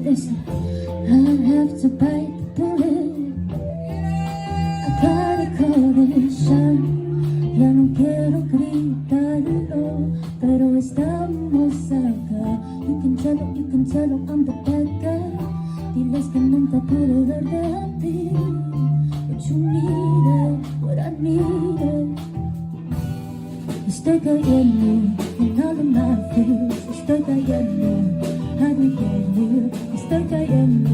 Listen, I have to bite the bullet. I gotta call this shot. Ya no quiero gritarlo, pero estamos acá. You can tell them I'm the bad guy. Diles que nunca pude darte a ti what you needed, what I needed. Estoy cayendo en all of my fears. Estoy cayendo, how do you get here? Estoy cayendo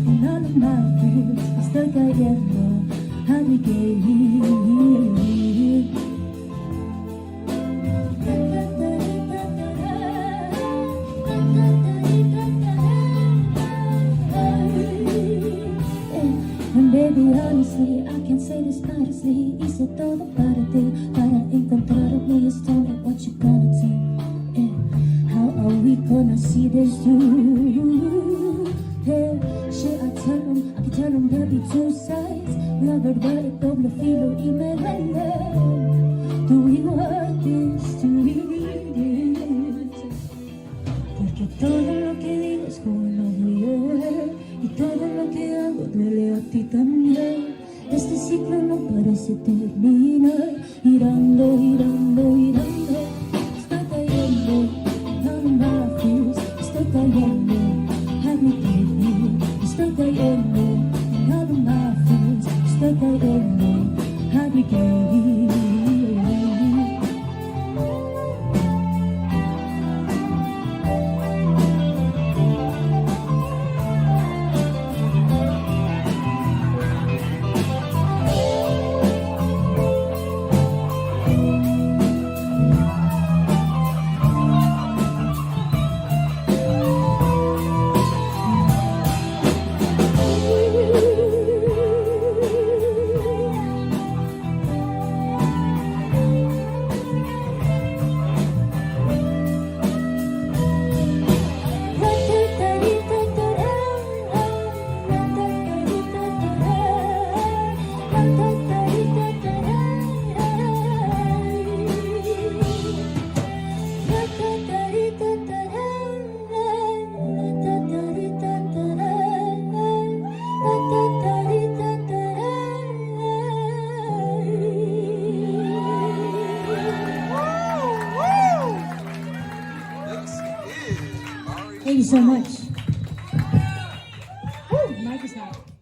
en all of my fears. Estoy cayendo, how do you get here? And baby, honestly, I can't say this honestly. Hice todo para ti, para encontrarme. Just tell me what you gonna do. How are we gonna see this through? Hey, should I tell them? I can tell them there'll be two sides. La verdad es doble filo y me vende. Do we want this? Do we need it? Porque todo lo que digo es como lo doy. Y todo lo que hago duele a ti también. Este ciclo no parece terminar. Girando, girando, girando. Estoy cayendo, no my fears. Estoy cayendo, have me here. Estoy cayendo, no my fears. Estoy cayendo, have me here. Thank you so much. Woo, mic is hot.